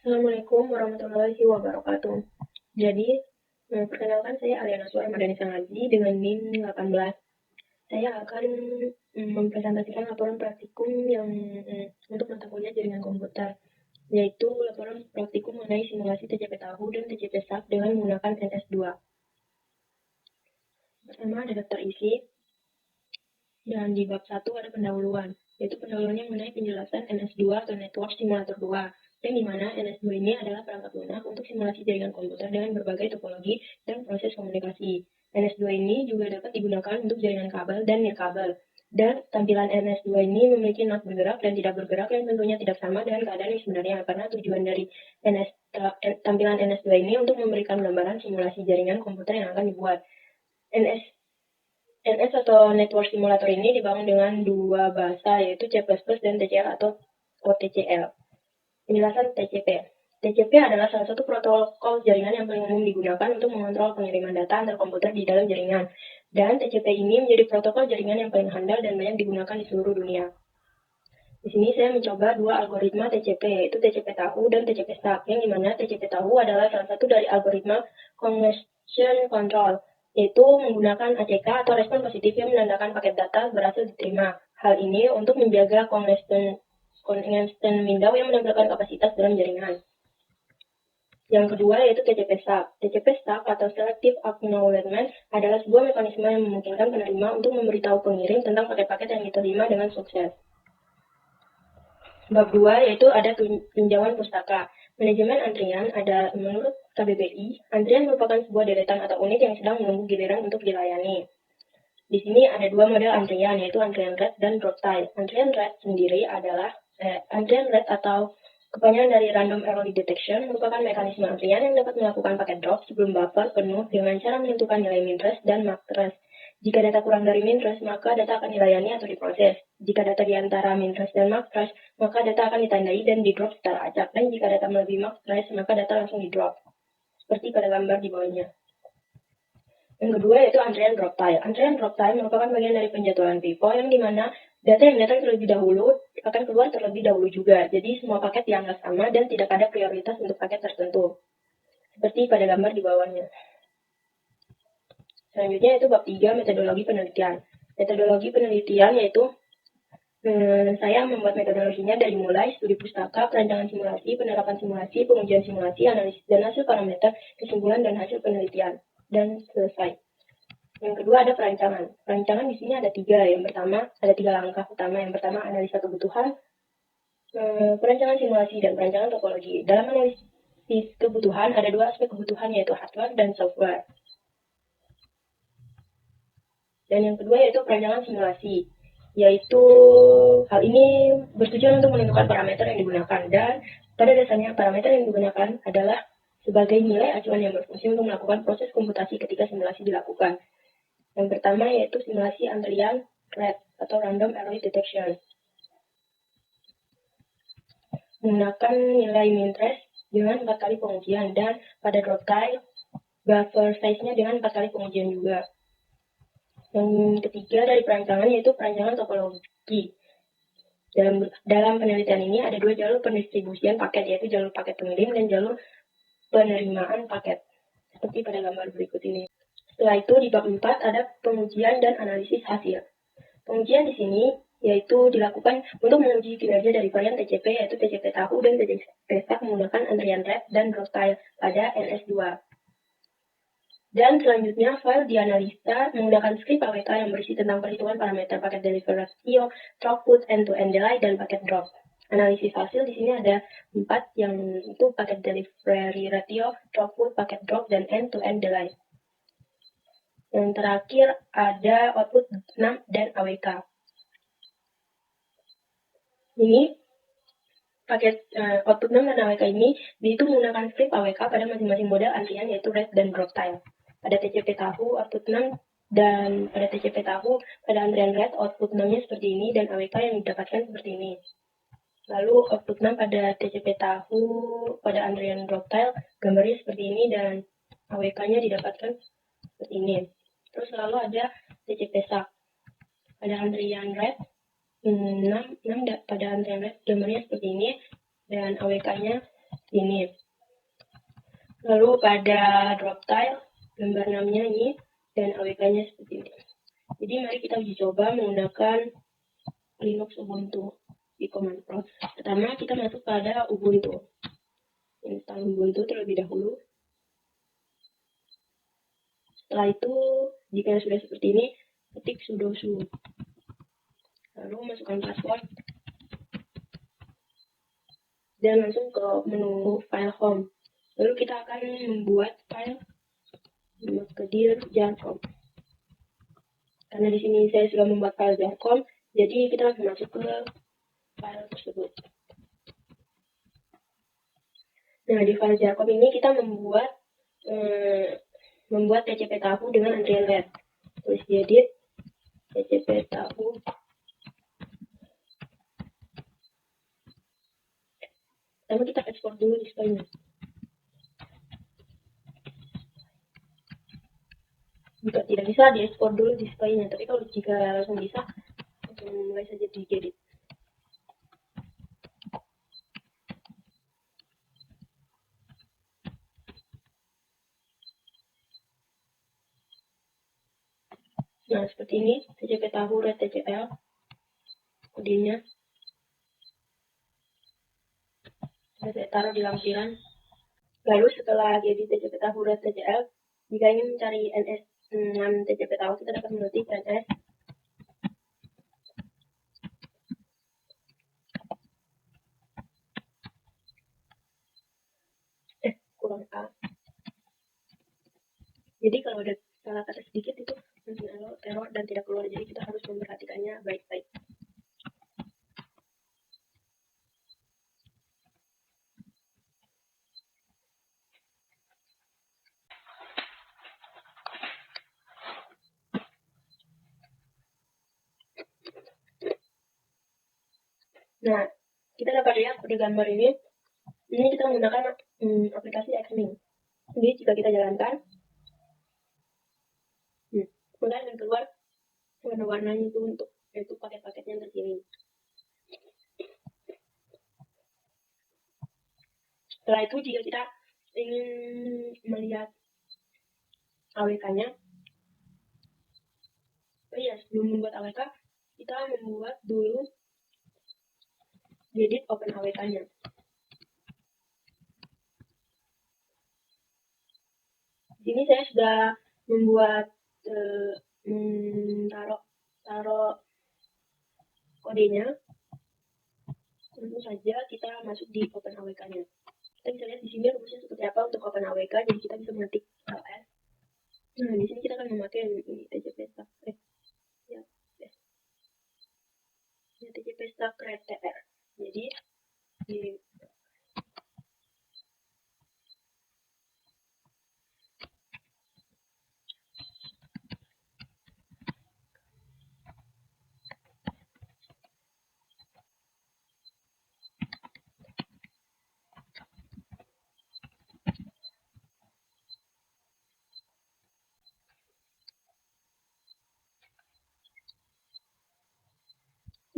Assalamualaikum warahmatullahi wabarakatuh. Jadi, perkenalkan saya Aliana Suara Madani Sangaji dengan NIM 18. Saya akan mempresentasikan laporan praktikum yang untuk mata kuliah jaringan komputer, yaitu laporan praktikum mengenai simulasi TCP tahu dan TCP SAP dengan menggunakan NS2. Pertama ada daftar isi, dan di bab 1 ada pendahuluan, yaitu pendahuluannya mengenai penjelasan NS2 atau Network Simulator 2, yang dimana NS2 ini adalah perangkat lunak untuk simulasi jaringan komputer dengan berbagai topologi dan proses komunikasi. NS2 ini juga dapat digunakan untuk jaringan kabel dan nirkabel. Dan tampilan NS2 ini memiliki not bergerak dan tidak bergerak yang tentunya tidak sama dengan keadaan yang sebenarnya, karena tujuan dari tampilan NS2 ini untuk memberikan gambaran simulasi jaringan komputer yang akan dibuat. NS atau Network Simulator ini dibangun dengan dua bahasa, yaitu C++ dan TCL atau OTCL. Penjelasan TCP. TCP adalah salah satu protokol jaringan yang paling umum digunakan untuk mengontrol pengiriman data antar komputer di dalam jaringan. Dan TCP ini menjadi protokol jaringan yang paling handal dan banyak digunakan di seluruh dunia. Di sini saya mencoba dua algoritma TCP, yaitu TCP tahu dan TCP SAP, yang dimana TCP tahu adalah salah satu dari algoritma congestion control, yaitu menggunakan ACK atau respon positif yang menandakan paket data berhasil diterima. Hal ini untuk menjaga congestion window yang menampilkan kapasitas dalam jaringan. Yang kedua yaitu TCP SAP. TCP SAP atau Selective Acknowledgement adalah sebuah mekanisme yang memungkinkan penerima untuk memberitahu pengirim tentang paket-paket yang diterima dengan sukses. Bab 2 yaitu ada pinjaman pustaka. Manajemen antrian ada menurut KBBI, antrian merupakan sebuah deretan atau unit yang sedang menunggu giliran untuk dilayani. Di sini ada dua model antrian, yaitu antrian red dan drop tile. Antrian red sendiri adalah antrian red atau kepanjangan dari random early detection merupakan mekanisme antrian yang dapat melakukan paket drop sebelum buffer penuh dengan cara menentukan nilai min res dan max res. Jika data kurang dari min res, maka data akan dilayani atau diproses. Jika data di antara min res dan max res, maka data akan ditandai dan di-drop secara acak. Dan jika data melebihi max res, maka data langsung di-drop. Seperti pada gambar di bawahnya. Yang kedua yaitu antrian drop tile. Antrian drop tile merupakan bagian dari penjadwalan FIFO yang dimana data yang datang terlebih dahulu akan keluar terlebih dahulu juga. Jadi semua paket dianggap sama dan tidak ada prioritas untuk paket tertentu. Seperti pada gambar di bawahnya. Selanjutnya itu bab 3 metodologi penelitian. Metodologi penelitian yaitu saya membuat metodologinya dari mulai studi pustaka, perancangan simulasi, penerapan simulasi, pengujian simulasi, analisis dan hasil parameter, kesimpulan dan hasil penelitian, dan selesai. Yang kedua ada perancangan. Perancangan di sini ada 3. Yang pertama ada 3 langkah utama. Yang pertama analisa kebutuhan, perancangan simulasi dan perancangan topologi. Dalam analisis kebutuhan ada 2 aspek kebutuhan, yaitu hardware dan software. Dan yang kedua yaitu perancangan simulasi, yaitu hal ini bertujuan untuk menentukan parameter yang digunakan, dan pada dasarnya parameter yang digunakan adalah sebagai nilai acuan yang berfungsi untuk melakukan proses komputasi ketika simulasi dilakukan. Yang pertama yaitu simulasi antrian red atau random early detection, menggunakan nilai min res dengan 4 kali pengujian, dan pada drop tile buffer size-nya dengan 4 kali pengujian juga. Yang ketiga dari perancangan yaitu perancangan topologi. Dalam penelitian ini ada 2 jalur pendistribusian paket, yaitu jalur paket pengirim dan jalur penerimaan paket, seperti pada gambar berikut ini. Setelah itu di bab 4 ada pengujian dan analisis hasil. Pengujian di sini yaitu dilakukan untuk menguji kinerja dari varian TCP, yaitu TCP tahu dan TCP SAP menggunakan antrian red dan drop tile pada NS2. Dan selanjutnya file dianalisa menggunakan skrip AWK yang berisi tentang perhitungan parameter paket delivery ratio, throughput, end-to-end delay, dan paket drop. Analisis hasil di sini ada 4, yang itu paket delivery ratio, throughput, paket drop, dan end-to-end delay. Yang terakhir ada output 6 dan AWK. Ini paket output 6 dan AWK ini itu menggunakan skrip AWK pada masing-masing model antrian, yaitu red dan drop tile. Pada TCP tahu output 6 dan pada TCP tahu pada antrian red output 6-nya seperti ini dan AWK yang didapatkan seperti ini. Lalu output 6 pada TCP tahu pada antrian drop tile gambarnya seperti ini dan AWK-nya didapatkan seperti ini. Terus lalu ada TCP SAP pada antrian red 6 pada antrian red gambarnya seperti ini dan AWK-nya ini. Lalu pada drop tile, gambar namanya ini, dan AWK-nya seperti ini. Jadi mari kita uji coba menggunakan Linux Ubuntu di command prompt. Pertama kita masuk pada Ubuntu. Install Ubuntu terlebih dahulu. Setelah itu, jika sudah seperti ini, ketik sudo su. Lalu masukkan password. Dan langsung ke menu file home. Lalu kita akan membuat file ke dir jarcom. Karena di sini saya sudah membuat file jarcom, jadi kita langsung masuk ke file tersebut. Nah, di file jarcom ini kita membuat TCP tahu dengan antrian LED. Tulis di edit TCP tahu. Pertama kita ekspor dulu displaynya. Jika tidak bisa, diekspor dulu displaynya. Tapi kalau jika langsung bisa, langsung mulai saja diedit. Nah, seperti ini, TCP tahu red TCL, kodenya. Saya taruh di lampiran. Lalu setelah jadi TCP tahu red TCL, jika ingin mencari NS TCP tahu, kita dapat mengetik NS kurang A. Jadi kalau ada salah kata sedikit itu langsung error dan tidak keluar. Jadi kita harus memperhatikannya baik-baik. Nah, kita dapat lihat pada gambar ini kita menggunakan aplikasi Xming. Jadi jika kita jalankan, kemudian akan keluar warna-warnanya itu paket-paketnya yang terkirim. Setelah itu jika kita ingin melihat AWK-nya, sebelum membuat AWK, kita membuat dulu edit open AWK-nya. Di sini saya sudah membuat taruh kodenya. Tentu saja kita masuk di open AWK-nya. Kita bisa lihat di sini rumusnya seperti apa untuk open AWK. Jadi kita bisa mengetik ls. Nah, di sini kita akan memakai TCP stack TCP stack tr. Jadi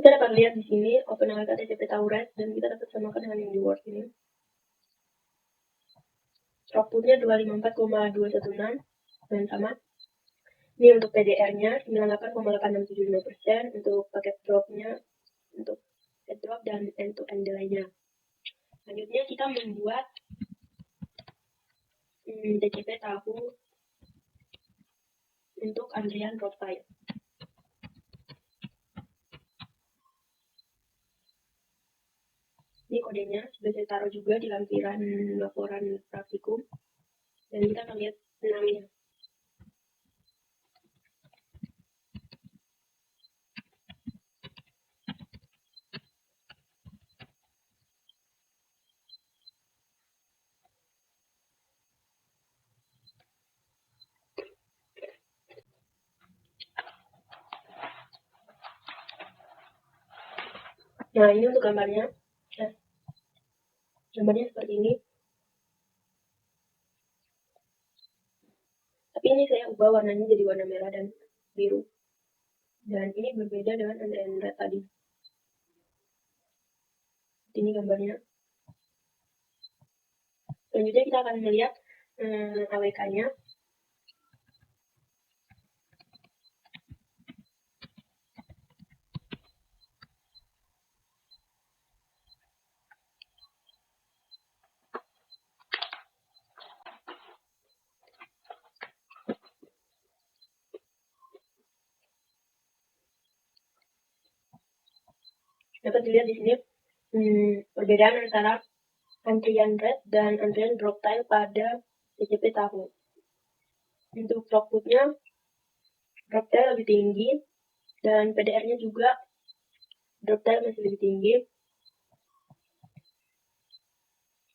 kita dapat lihat di sini open AWK TCP Tauret dan kita dapat samakan dengan yang di Word ini. Outputnya 254,216 dan sama. Ini untuk PDR-nya 98,8675%, untuk paket drop-nya, untuk paket drop dan end-to-end delay-nya. Selanjutnya kita membuat TCP tahu untuk antrian drop file. Ini kodenya sudah saya taruh juga di lampiran laporan praktikum dan kita akan lihat namanya. Nah, ini untuk gambarnya. Gambarnya seperti ini. Tapi ini saya ubah warnanya jadi warna merah dan biru. Dan ini berbeda dengan antrian red tadi. Ini gambarnya. Selanjutnya kita akan melihat AWK-nya. Dapat dilihat di sini perbedaan antara antrian red dan antrian drop tile pada TCP tahu. Untuk throughputnya, drop tile lebih tinggi dan PDR-nya juga drop tile masih lebih tinggi.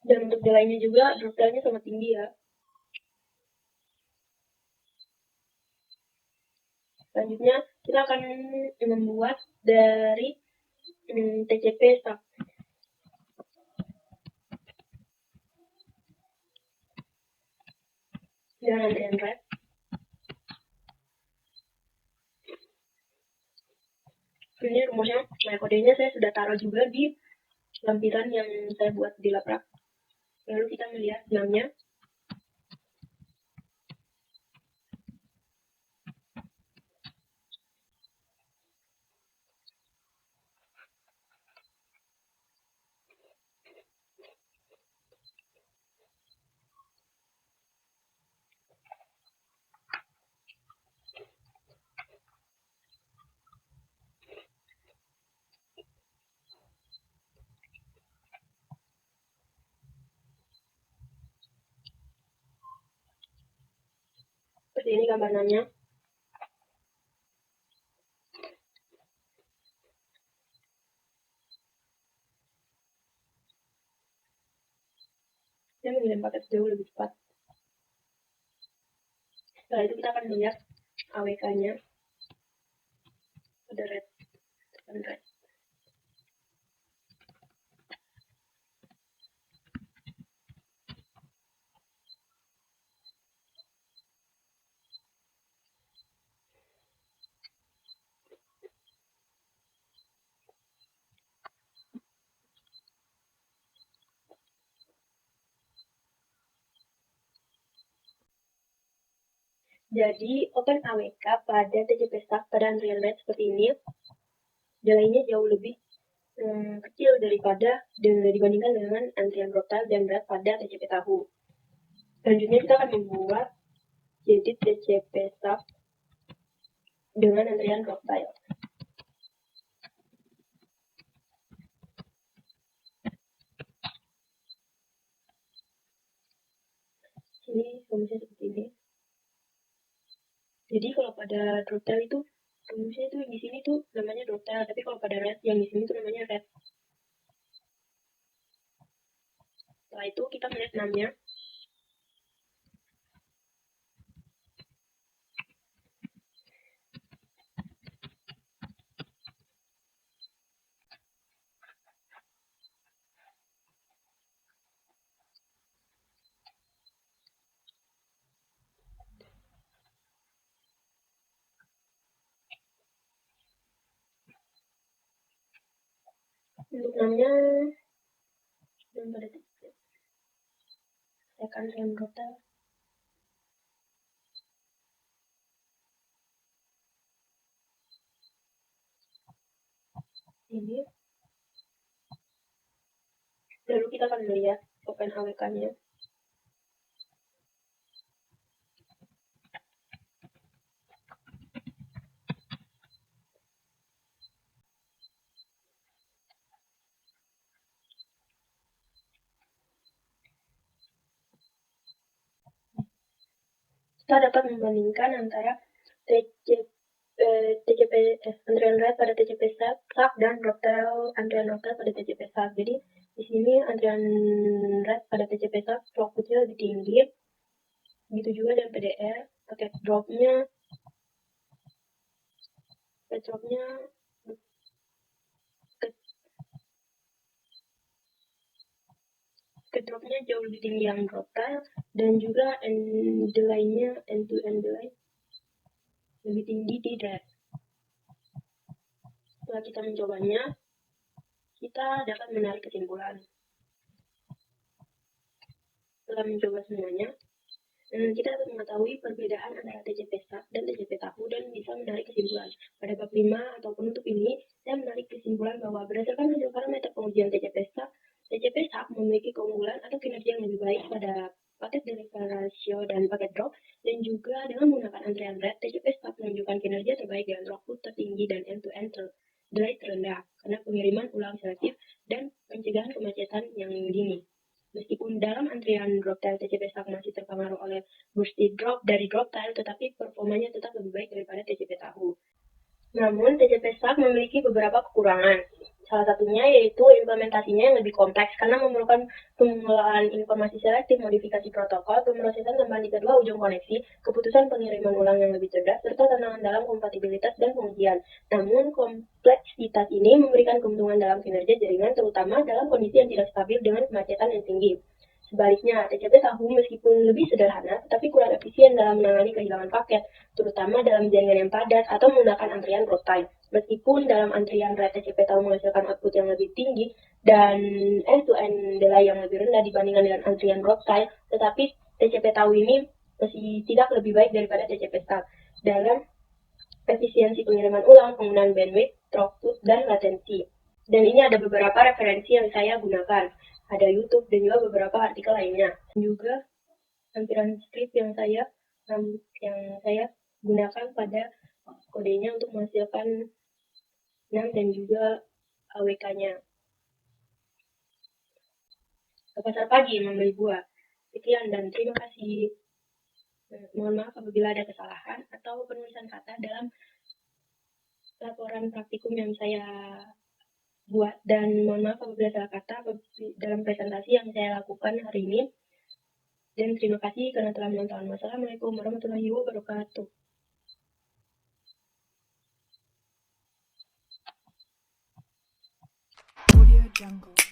Dan untuk delay-nya juga drop tile-nya sangat tinggi ya. Selanjutnya kita akan membuat dari TCP sub dengan antrian red. Ini rumusnya, nah kodenya saya sudah taruh juga di lampiran yang saya buat di laprak. Lalu kita melihat namanya. Seperti ini gambarannya. Dia mengirim paket jauh lebih cepat. Setelah itu kita akan melihat AWK-nya. Ada red dan red. Jadi open AWK pada TCP stack pada antrian red seperti ini, delay-nya jauh lebih kecil dibandingkan dengan antrian drop tile dan red pada TCP tahu. Selanjutnya kita akan membuat jadi TCP stack dengan antrian drop tile. Ini rumusnya seperti ini. Jadi kalau pada drop tile itu rumusnya itu di sini tuh namanya drop tile, tapi kalau pada red yang di sini tuh namanya red. Setelah itu kita melihat namanya. Untuk namanya dan pada saya akan rem drop tile. Ini. Lalu kita akan melihat open AWK-nya. Kita dapat membandingkan antara antrian red pada TCP stack dan drop tile antrian drop tile pada TCP stack. Jadi di sini antrian red pada TCP stack throughputnya lebih tinggi. Begitu juga dengan PDR, paket dropnya dropnya jauh lebih tinggi yang drop tile, dan juga delay-nya end-to-end delay lebih tinggi di red. Setelah kita mencobanya, kita dapat menarik kesimpulan. setelah mencoba semuanya, kita harus mengetahui perbedaan antara TCP SAP dan TCP tahu dan bisa menarik kesimpulan. Pada bab 5 atau penutup ini, saya menarik kesimpulan bahwa berdasarkan hasil parameter pengujian TCP SAP memiliki keunggulan atau kinerja yang lebih baik pada paket deliver ratio dan paket drop, dan juga dengan menggunakan antrian rate, TCP SAP menunjukkan kinerja terbaik dengan throughput tertinggi dan end-to-end delay terendah karena pengiriman ulang selektif dan pencegahan kemacetan yang dini. Meskipun dalam antrian drop tile TCP SAP masih terpengaruh oleh bursty drop dari drop tile, tetapi performanya tetap lebih baik daripada TCP tahu. Namun, TCP SAP memiliki beberapa kekurangan. Salah satunya yaitu implementasinya yang lebih kompleks karena memerlukan pengelolaan informasi selektif, modifikasi protokol, pemrosesan kembali kedua ujung koneksi, keputusan pengiriman ulang yang lebih cerdas, serta tantangan dalam kompatibilitas dan pengujian. Namun, kompleksitas ini memberikan keuntungan dalam kinerja jaringan, terutama dalam kondisi yang tidak stabil dengan kemacetan yang tinggi. Sebaliknya, TCP tahu meskipun lebih sederhana, tetapi kurang efisien dalam menangani kehilangan paket, terutama dalam jaringan yang padat atau menggunakan antrian drop time. Meskipun dalam antrian rate TCP tahu menghasilkan output yang lebih tinggi dan end-to-end delay yang lebih rendah dibandingkan dengan antrian drop time, tetapi TCP tahu ini masih tidak lebih baik daripada TCP SAP dalam efisiensi pengiriman ulang, penggunaan bandwidth, throughput, dan latensi. Dan ini ada beberapa referensi yang saya gunakan. Ada YouTube dan juga beberapa artikel lainnya. Juga lampiran script yang saya gunakan pada kodenya untuk menghasilkan NAM dan juga AWK-nya. Ke pasar pagi membeli buah. Sekian dan terima kasih. Mohon maaf apabila ada kesalahan atau penulisan kata dalam laporan praktikum yang saya buat, dan mohon maaf apabila salah kata dalam presentasi yang saya lakukan hari ini. Dan terima kasih karena telah menonton. Wassalamualaikum warahmatullahi wabarakatuh. Audio Jungle.